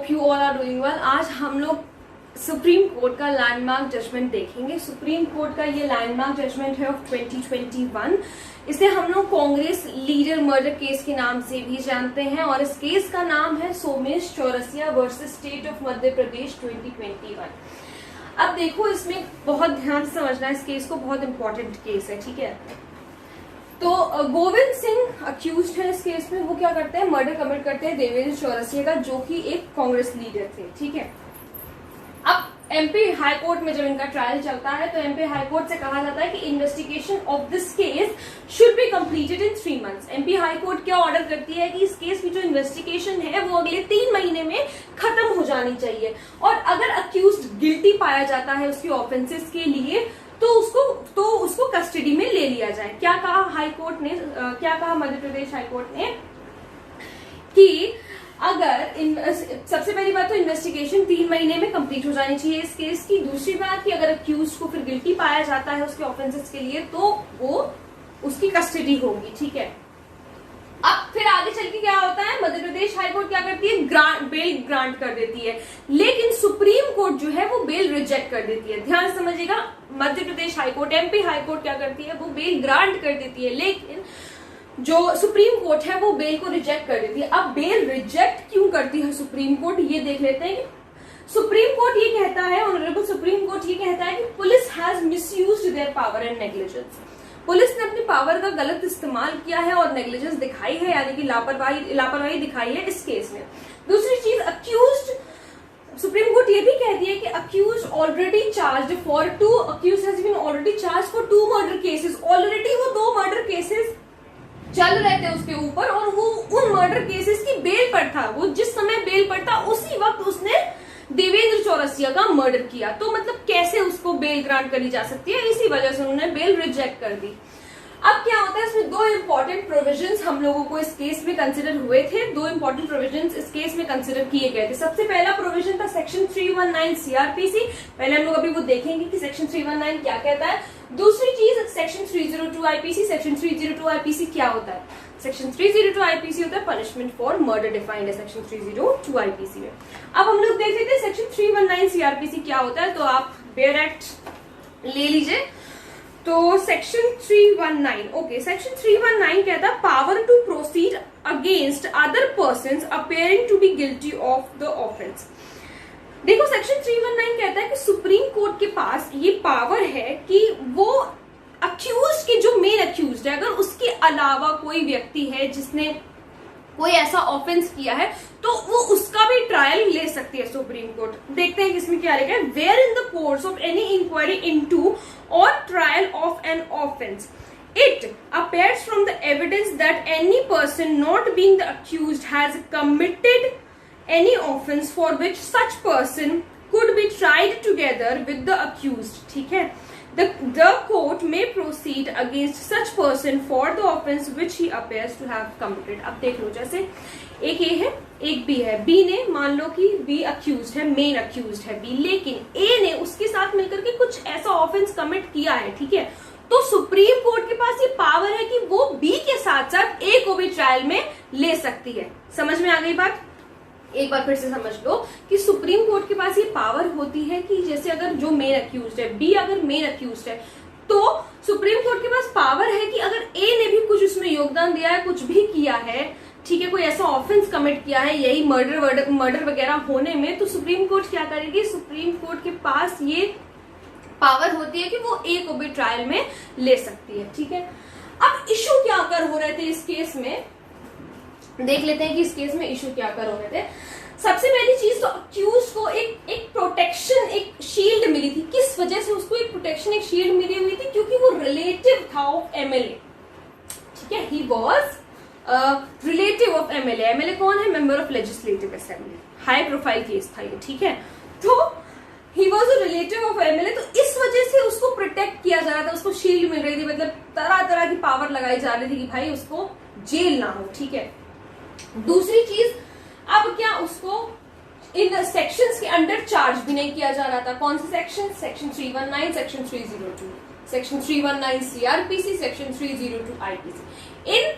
Hope you all are doing well. आज हम लोग सुप्रीम कोर्ट का लैंडमार्क जजमेंट देखेंगे। सुप्रीम कोर्ट का ये लैंडमार्क जजमेंट है ऑफ 2021। इसे हम लोग कांग्रेस लीडर मर्डर केस के नाम से भी जानते हैं और इस केस का नाम है Somesh Chaurasia versus state of Madhya Pradesh 2021। अब देखो, इसमें बहुत ध्यान से समझना है इस केस को, बहुत इंपॉर्टेंट केस है, ठीक है। तो गोविंद सिंह अक्यूज्ड है इस केस में। वो क्या करते हैं, मर्डर कमिट करते हैं देवेंद्र चौरसिया का, जो कि एक कांग्रेस लीडर थे, ठीक है। अब एमपी हाई कोर्ट में जब इनका ट्रायल चलता है तो एमपी हाई कोर्ट से कहा जाता है कि investigation of this case should be completed in 3 months। MP high court क्या ऑर्डर करती है कि इस केस की जो इन्वेस्टिगेशन है वो अगले 3 महीने में खत्म हो जानी चाहिए, और अगर अक्यूज्ड गिल्टी पाया जाता है उसकी ऑफेंसेस के लिए तो उसको कस्टडी में ले लिया जाए। क्या कहा हाई कोर्ट ने, क्या कहा मध्य प्रदेश हाई कोर्ट ने कि अगर सबसे पहली बात तो इन्वेस्टिगेशन 3 महीने में कंप्लीट हो जानी चाहिए इस केस की। दूसरी बात कि अगर अक्यूज को फिर गिल्टी पाया जाता है उसके ऑफेंसेस के लिए तो वो उसकी कस्टडी होगी, ठीक है। अब फिर आगे चल के क्या होता है, मध्य प्रदेश हाई कोर्ट क्या करती है, बेल ग्रांट कर देती है, लेकिन सुप्रीम कोर्ट जो है वो बेल रिजेक्ट कर देती है। ध्यान से समझिएगा, Madhya Pradesh high court, MP high court क्या करती है, वो बेल ग्रांट कर देती है, लेकिन जो सुप्रीम कोर्ट है वो बेल को रिजेक्ट कर देती है। अब बेल रिजेक्ट क्यों करती है सुप्रीम कोर्ट, ये देख लेते हैं। सुप्रीम कोर्ट ये कहता है, ऑनरेबल सुप्रीम कोर्ट ये कहता है कि police has misused their power and negligence. Police ने अपनी पावर का गलत इस्तेमाल किया है और नेग्लिजेंस दिखाई है, यानी कि लापरवाही दिखाई है इस केस में। दूसरी चीज, अक्यूज्ड, सुप्रीम कोर्ट ये भी कहती है कि accused already charged for 2 accused has been already charged for 2 murder cases. Already वो 2 मर्डर केसेस चल रहे थे उसके ऊपर और वो उन मर्डर केसेस की बेल पर था। वो जिस समय बेल पर था उसी वक्त उसने देवेंद्र चौरसिया का मर्डर किया, तो मतलब कैसे उसको बेल ग्रांट करी जा सकती है, इसी वजह से उन्होंने बेल रिजेक्ट कर दी। अब क्या होता है, इसमें 2 इंपॉर्टेंट प्रोविजंस हम लोगों को इस केस में कंसिडर हुए थे। 2 इंपॉर्टेंट प्रोविजंस इस केस में कंसिडर किए गए थे। सबसे पहला प्रोविजन था सेक्शन 319 सीआरपीसी। पहले हम लोग अभी वो देखेंगे कि सेक्शन 319 क्या कहता है। दूसरी चीज सेक्शन 302 आईपीसी। सेक्शन 302 आईपीसी क्या होता है, सेक्शन 302 आईपीसी होता है पनिशमेंट फॉर मर्डर, डिफाइंड है सेक्शन 302 आईपीसी में। अब हम लोग देख लेते हैं सेक्शन 319 सीआरपीसी क्या होता है। तो आप बेयर एक्ट ले लीजिए। तो सेक्शन 319, ओके, सेक्शन 319 कहता है power to proceed against other persons appearing to be guilty of the offence. देखो, सेक्शन 319 कहता है कि सुप्रीम कोर्ट के पास ये पावर है कि वो अक्यूज के, जो मेन अक्यूज है, अगर उसके अलावा कोई व्यक्ति है जिसने कोई ऐसा ऑफेंस किया है तो वो उसका भी ट्रायल ले सकती है सुप्रीम कोर्ट। देखते हैं किसमें क्या लिखा है। Where in the course of any inquiry into or trial of an offence it appears from the evidence that any person not being the accused has committed any offense for which such person could be tried together with the accused, ठीक है। The court may proceed against such person for the offense which he appears to have committed। अब देख लो, जैसे एक ए है एक B है। B ने, मान लो कि बी अक्यूज्ड है, मेन अक्यूज्ड है बी, लेकिन ए ने उसके साथ मिलकर के कुछ ऐसा ऑफेंस कमिट किया है, ठीक है। तो सुप्रीम कोर्ट के पास ये पावर है कि वो बी के साथ साथ ए को भी ट्रायल में ले सकती है। समझ में आ गई बात? एक बार फिर से समझ लो कि सुप्रीम कोर्ट के पास ये पावर होती है कि जैसे अगर जो मेन अक्यूज्ड है, बी अगर मेन अक्यूज्ड है, तो सुप्रीम कोर्ट के पास पावर है कि अगर ए ने भी कुछ उसमें योगदान दिया है, कुछ भी किया है, ठीक है, कोई ऐसा ऑफेंस कमिट किया है यही मर्डर वगैरह होने में, तो सुप्रीम कोर्ट क्या करेगी, सुप्रीम कोर्ट के पास ये पावर होती है कि वो ए को भी ट्रायल में ले सकती है, ठीक है। अब इशू क्या कर हो रहे थे इस केस में, देख लेते हैं कि इस केस में इशू क्या कर हो रहे थे। सबसे पहली चीज तो अक्यूज को एक प्रोटेक्शन, एक शील्ड मिली थी। किस वजह से उसको एक प्रोटेक्शन, एक शील्ड मिली हुई थी, क्योंकि वो रिलेटिव था ऑफ एमएलए, ठीक है। He was relative of MLA. MLA कौन है, member of legislative assembly. High profile case था ये, ठीक है। तो he was a relative of MLA, तो इस वजह से उसको प्रोटेक्ट किया जा रहा था, उसको शील्ड मिल रही थी, मतलब तरह तरह की पावर लगाई जा रही थी कि भाई उसको जेल ना हो, ठीक है। दूसरी चीज, अब क्या उसको इन सेक्शंस के अंडर चार्ज भी नहीं किया जा रहा था। कौन से section, section 319, section 302, section 319 CrPC, section 302 IPC. इन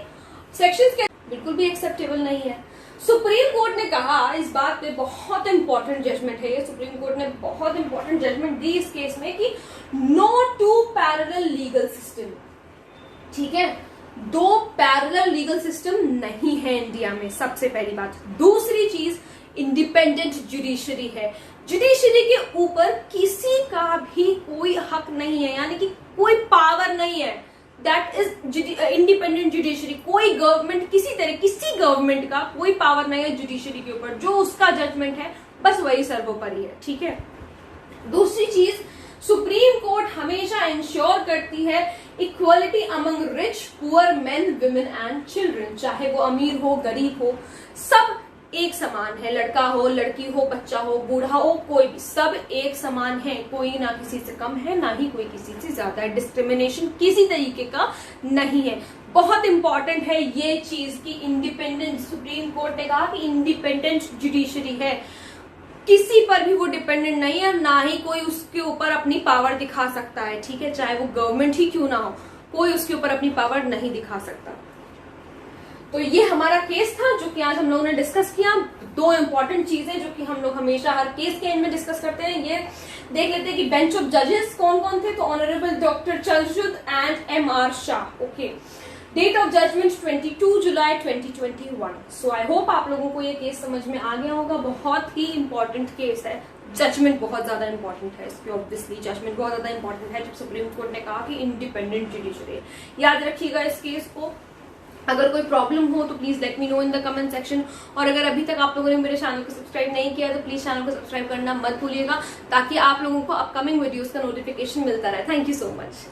सेक्शंस के बिल्कुल भी एक्सेप्टेबल नहीं है। सुप्रीम कोर्ट ने कहा इस बात पे, बहुत इंपॉर्टेंट जजमेंट है ये, सुप्रीम कोर्ट ने बहुत इंपॉर्टेंट जजमेंट दी इस केस में कि no two parallel legal system. ठीक है, दो पैरेलल लीगल सिस्टम नहीं है इंडिया में, सबसे पहली बात। दूसरी चीज, इंडिपेंडेंट जुडिशरी है। जुडिशरी के ऊपर किसी का भी कोई हक नहीं है, यानी कि कोई पावर नहीं है। That is independent judiciary. कोई गवर्नमेंट, किसी गवर्नमेंट का कोई पावर नहीं है जुडिशरी के ऊपर। जो उसका जजमेंट है बस वही सर्वोपरि है। ठीक है। दूसरी चीज, सुप्रीम कोर्ट हमेशा इंश्योर करती है equality among rich, poor, main, women and children. चाहे वो अमीर हो, गरीब हो, सब एक समान है। लड़का हो, लड़की हो, बच्चा हो, बूढ़ा हो, कोई भी, सब एक समान है। कोई ना किसी से कम है, ना ही कोई किसी से ज्यादा है। डिस्क्रिमिनेशन किसी तरीके का नहीं है। बहुत इंपॉर्टेंट है ये चीज कि इंडिपेंडेंट, सुप्रीम कोर्ट ने कहा कि इंडिपेंडेंट जुडिशरी है, किसी पर भी वो डिपेंडेंट नहीं है, ना ही कोई उसके ऊपर अपनी पावर दिखा सकता है। ठीक है, चाहे वो गवर्नमेंट ही क्यों ना हो, कोई उसके ऊपर अपनी पावर नहीं दिखा सकता। तो ये हमारा केस था जो कि आज हम लोगों ने डिस्कस किया। दो इंपॉर्टेंट चीजें जो कि हम लोग हमेशा हर केस के एंड में डिस्कस करते हैं, ये देख लेते हैं कि बेंच ऑफ जजेस कौन कौन थे। तो honourable doctor Chandrachud and M R. Shah. Okay, date of judgement 22 July 2021। So I hope आप लोगों को ये केस समझ में आ गया होगा। बहुत ही इंपॉर्टेंट केस है, जजमेंट बहुत ज्यादा इंपॉर्टेंट है इसकी। ऑब्वियसली जजमेंट बहुत ज्यादा इंपॉर्टेंट है जब सुप्रीम कोर्ट ने कहा कि इंडिपेंडेंट जुडिशरी। याद रखिएगा इस केस को। अगर कोई प्रॉब्लम हो तो please let me know in the comment section. और अगर अभी तक आप लोगों ने मेरे चैनल को सब्सक्राइब नहीं किया तो प्लीज चैनल को सब्सक्राइब करना मत भूलिएगा, ताकि आप लोगों को अपकमिंग वीडियोस का नोटिफिकेशन मिलता रहे। Thank you so much.